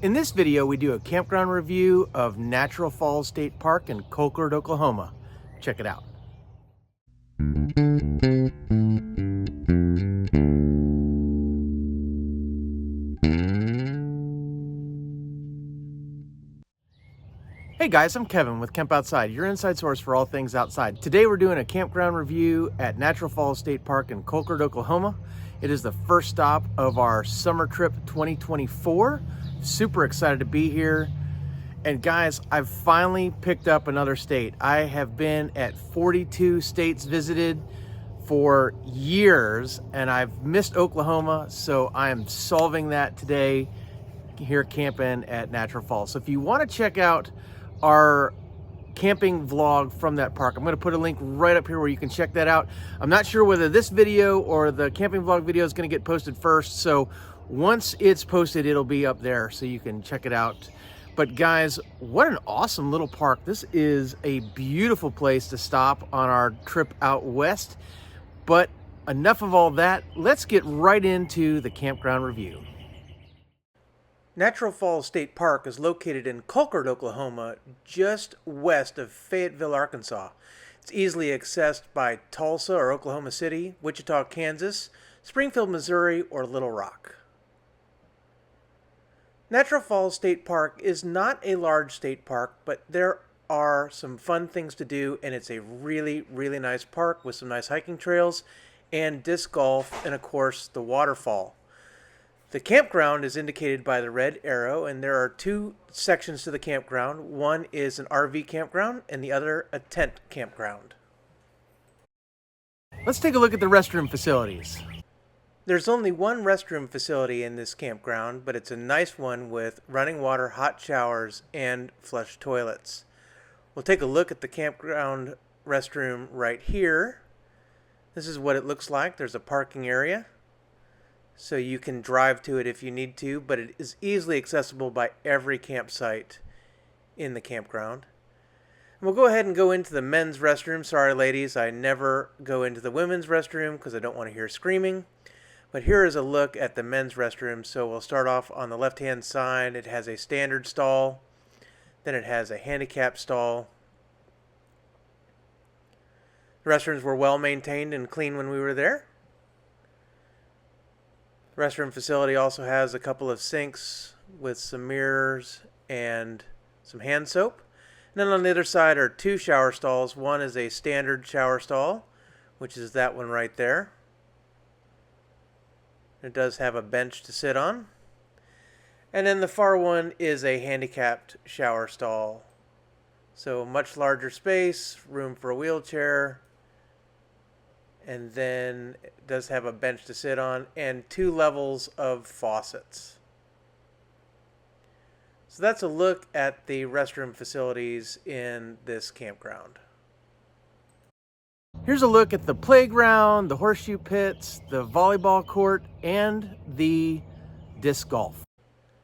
In this video, we do a campground review of Natural Falls State Park in Colquitt, Oklahoma. Check it out. Hey guys, I'm Kevin with Camp Outside, your inside source for all things outside. Today we're doing a campground review at Natural Falls State Park in Colquitt, Oklahoma. It is the first stop of our summer trip 2024. Super excited to be here. And guys, I've finally picked up another state. I have been at 42 states visited for years, and I've missed Oklahoma, so I am solving that today here camping at Natural Falls. So if you want to check out our camping vlog from that park, I'm going to put a link right up here where you can check that out. I'm not sure whether this video or the camping vlog video is going to get posted first, so once it's posted, it'll be up there so you can check it out. But guys, what an awesome little park. This is a beautiful place to stop on our trip out west. But enough of all that, let's get right into the campground review. Natural Falls State Park is located in Colquitt, Oklahoma, just west of Fayetteville, Arkansas. It's easily accessed by Tulsa or Oklahoma City, Wichita, Kansas, Springfield, Missouri, or Little Rock. Natural Falls State Park is not a large state park, but there are some fun things to do, and it's a really, really nice park with some nice hiking trails and disc golf and, of course, the waterfall. The campground is indicated by the red arrow, and there are two sections to the campground. One is an RV campground and the other a tent campground. Let's take a look at the restroom facilities. There's only one restroom facility in this campground, but it's a nice one with running water, hot showers, and flush toilets. We'll take a look at the campground restroom right here. This is what it looks like. There's a parking area, so you can drive to it if you need to, but it is easily accessible by every campsite in the campground. And we'll go ahead and go into the men's restroom. Sorry ladies, I never go into the women's restroom because I don't want to hear screaming. But here is a look at the men's restroom. So we'll start off on the left-hand side. It has a standard stall. Then it has a handicap stall. The restrooms were well maintained and clean when we were there. The restroom facility also has a couple of sinks with some mirrors and some hand soap. And then on the other side are two shower stalls. One is a standard shower stall, which is that one right there. It does have a bench to sit on. And then the far one is a handicapped shower stall. So much larger space, room for a wheelchair. And then it does have a bench to sit on and two levels of faucets. So that's a look at the restroom facilities in this campground. Here's a look at the playground, the horseshoe pits, the volleyball court, and the disc golf.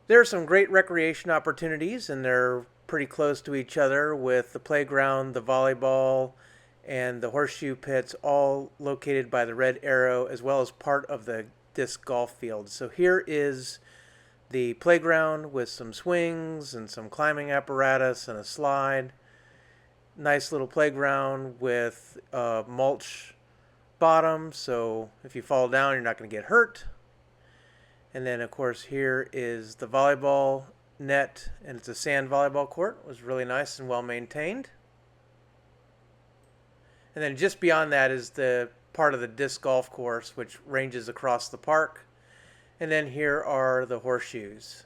There are some great recreation opportunities, and they're pretty close to each other, with the playground, the volleyball, and the horseshoe pits all located by the red arrow, as well as part of the disc golf field. So here is the playground with some swings and some climbing apparatus and a slide. Nice little playground with a mulch bottom, so if you fall down, you're not going to get hurt. And then, of course, here is the volleyball net, and it's a sand volleyball court. It was really nice and well maintained. And then just beyond that is the part of the disc golf course, which ranges across the park. And then here are the horseshoes.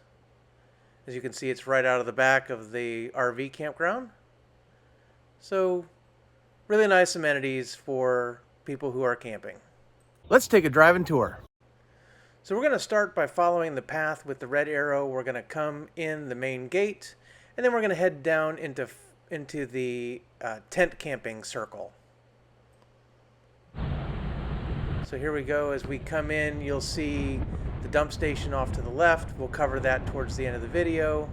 As you can see, it's right out of the back of the RV campground. So, really nice amenities for people who are camping. Let's take a driving tour. So we're going to start by following the path with the red arrow. We're going to come in the main gate, and then we're going to head down into the tent camping circle. So here we go. As we come in, you'll see the dump station off to the left. We'll cover that towards the end of the video.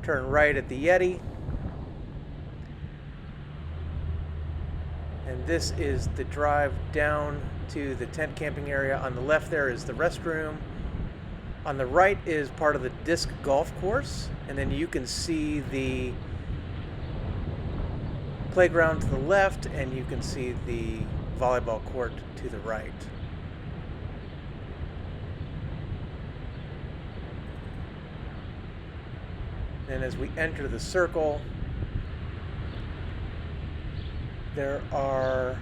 Turn right at the Yeti. And this is the drive down to the tent camping area. On the left there is the restroom. On the right is part of the disc golf course, and then you can see the playground to the left, and you can see the volleyball court to the right. And as we enter the circle, there are,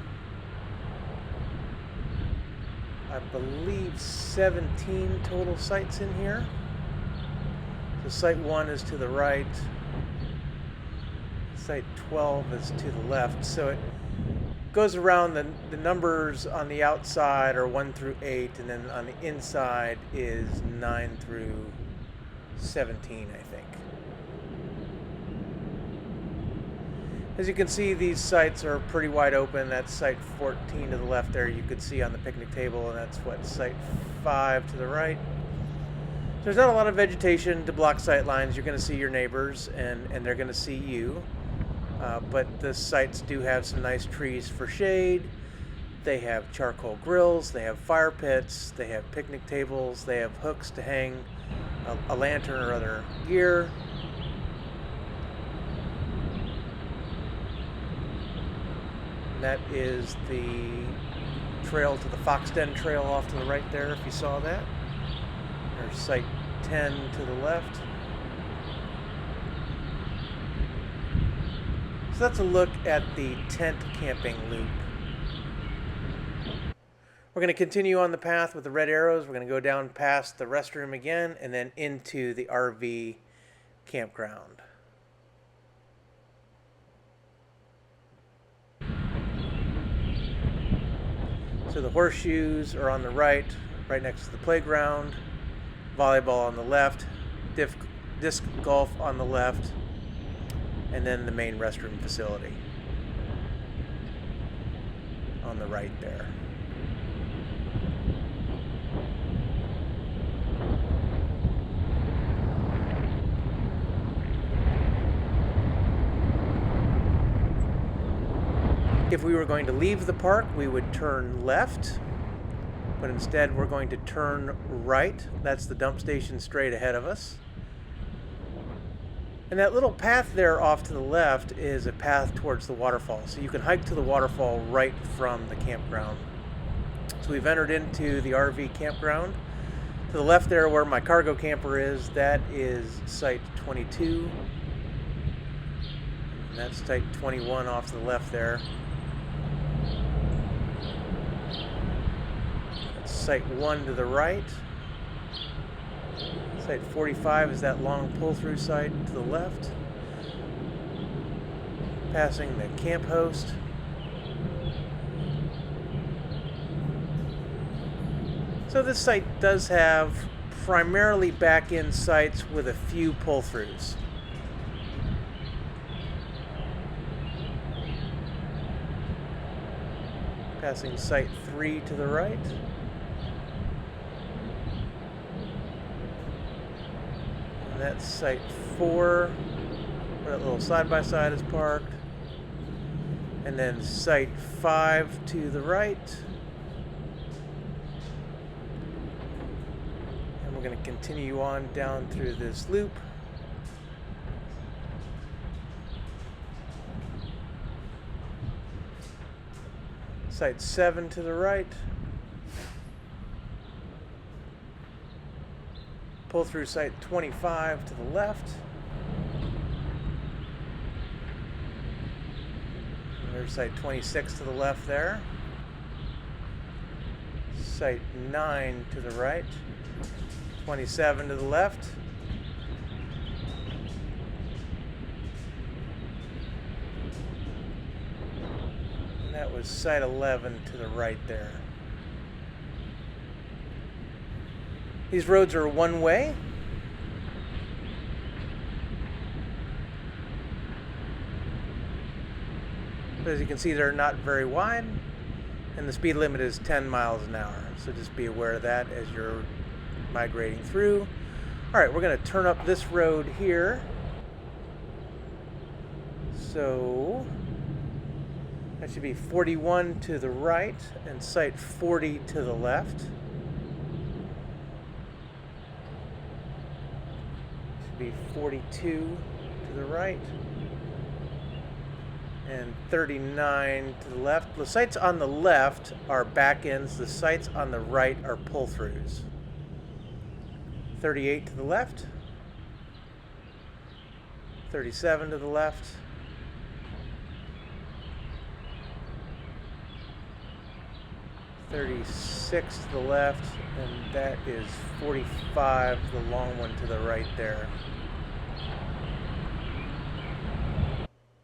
I believe, 17 total sites in here. So site 1 is to the right, site 12 is to the left. So it goes around, the numbers on the outside are 1 through 8, and then on the inside is 9 through 17, I think. As you can see, these sites are pretty wide open. That's site 14 to the left there, you could see on the picnic table, and that's what, site 5 to the right. There's not a lot of vegetation to block sight lines. You're going to see your neighbors, and they're going to see you. But the sites do have some nice trees for shade. They have charcoal grills, they have fire pits, they have picnic tables, they have hooks to hang a lantern or other gear. That is the trail to the Fox Den Trail off to the right there, if you saw that. There's site 10 to the left. So that's a look at the tent camping loop. We're going to continue on the path with the red arrows. We're going to go down past the restroom again and then into the RV campground. So the horseshoes are on the right next to the playground, volleyball on the left, disc golf on the left, and then the main restroom facility on the right there. If we were going to leave the park, we would turn left, but instead we're going to turn right. That's the dump station straight ahead of us. And that little path there off to the left is a path towards the waterfall. So you can hike to the waterfall right from the campground. So we've entered into the RV campground. To the left there where my cargo camper is, that is site 22. And that's site 21 off to the left there. Site 1 to the right. Site 45 is that long pull-through site to the left. Passing the camp host. So this site does have primarily back-end sites with a few pull-throughs. Passing site 3 to the right. And that's site 4, where that little side-by-side is parked. And then site 5 to the right. And we're going to continue on down through this loop. Site 7 to the right. Pull through site 25 to the left. There's site 26 to the left there. Site 9 to the right. 27 to the left. And that was site 11 to the right there. These roads are one way. But as you can see, they're not very wide, and the speed limit is 10 miles an hour. So just be aware of that as you're migrating through. All right, we're going to turn up this road here. So that should be 41 to the right and site 40 to the left. be 42 to the right. And 39 to the left. The sites on the left are back ends. The sites on the right are pull-throughs. 38 to the left. 37 to the left. 36 to the left, and that is 45, the long one to the right there.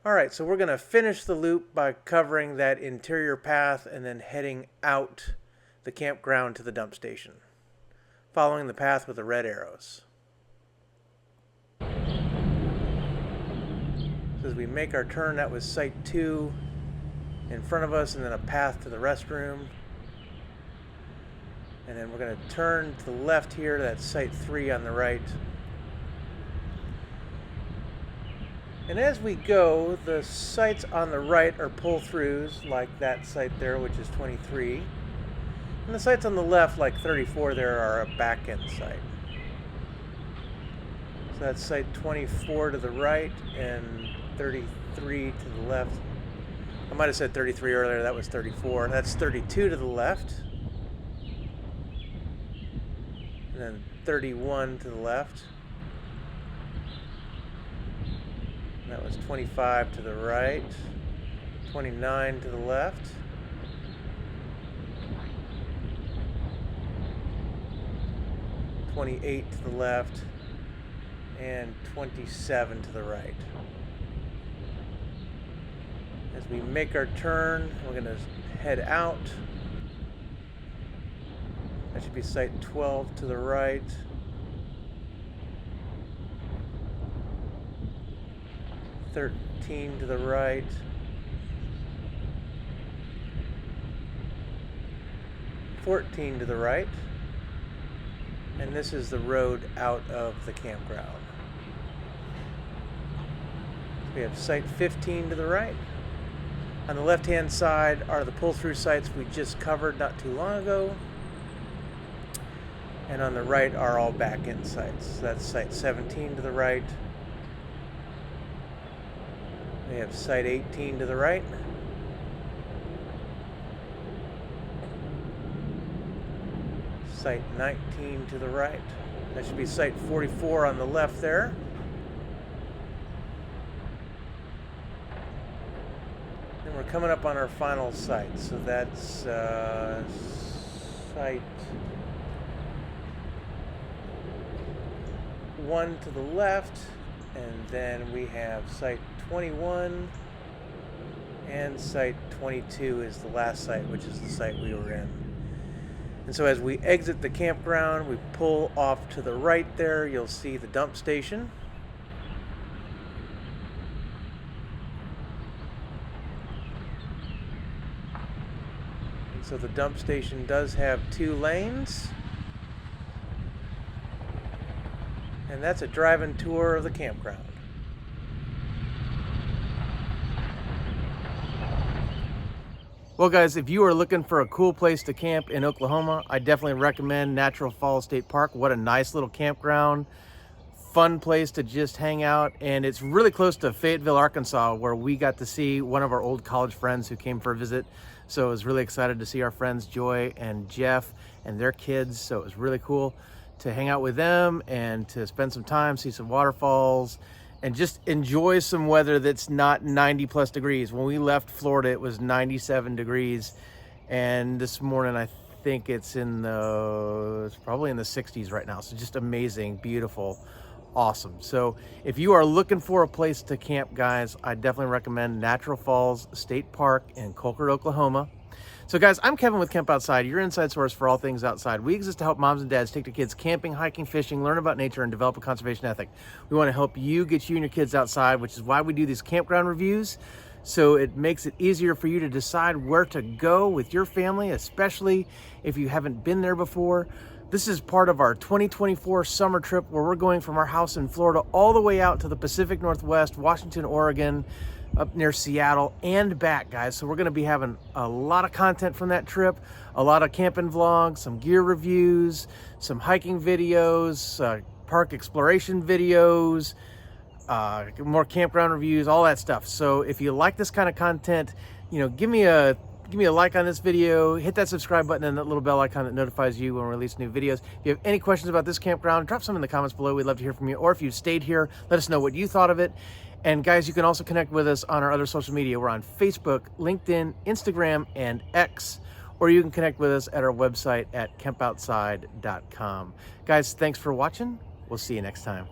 All right, so we're going to finish the loop by covering that interior path and then heading out the campground to the dump station, following the path with the red arrows. So as we make our turn, that was site 2 in front of us, and then a path to the restroom. And then we're going to turn to the left here, that's site 3 on the right. And as we go, the sites on the right are pull-throughs, like that site there, which is 23. And the sites on the left, like 34 there, are a back-end site. So that's site 24 to the right and 33 to the left. I might have said 33 earlier, that was 34. That's 32 to the left. And then 31 to the left. And that was 25 to the right. 29 to the left. 28 to the left. And 27 to the right. As we make our turn, we're going to head out. That should be site 12 to the right. (13) to the right. 14 to the right. And this is the road out of the campground. We have site 15 to the right. On the left-hand side are the pull-through sites we just covered not too long ago. And on the right are all back-end sites. So that's site 17 to the right. We have site 18 to the right. Site 19 to the right. That should be site 44 on the left there. And we're coming up on our final site. So that's site 1 to the left, and then we have site 21, and site 22 is the last site, which is the site we were in. And so as we exit the campground, we pull off to the right there, you'll see the dump station. And so the dump station does have 2 lanes. And that's a drive-in tour of the campground. Well guys, if you are looking for a cool place to camp in Oklahoma, I definitely recommend Natural Falls State Park. What a nice little campground. Fun place to just hang out. And it's really close to Fayetteville, Arkansas, where we got to see one of our old college friends who came for a visit. So I was really excited to see our friends Joy and Jeff and their kids. So it was really cool to hang out with them and to spend some time, see some waterfalls, and just enjoy some weather that's not 90+ degrees. When we left Florida, it was 97 degrees. And this morning, I think it's probably in the 60s right now. So just amazing, beautiful, awesome. So if you are looking for a place to camp, guys, I definitely recommend Natural Falls State Park in Colquitt, Oklahoma. So guys, I'm Kevin with Camp Outside, your inside source for all things outside. We exist to help moms and dads take their kids camping, hiking, fishing, learn about nature, and develop a conservation ethic. We want to help you get you and your kids outside, which is why we do these campground reviews. So it makes it easier for you to decide where to go with your family, especially if you haven't been there before. This is part of our 2024 summer trip where we're going from our house in Florida all the way out to the Pacific Northwest, Washington, Oregon, up near Seattle and back, guys. So we're going to be having a lot of content from that trip, a lot of camping vlogs, some gear reviews, some hiking videos, park exploration videos, more campground reviews, all that stuff. So if you like this kind of content, give me a like on this video, hit that subscribe button and that little bell icon that notifies you when we release new videos. If you have any questions about this campground, drop some in the comments below. We'd love to hear from you. Or if you stayed here, let us know what you thought of it. And guys, you can also connect with us on our other social media. We're on Facebook, LinkedIn, Instagram, and X. Or you can connect with us at our website at campoutside.com. Guys, thanks for watching. We'll see you next time.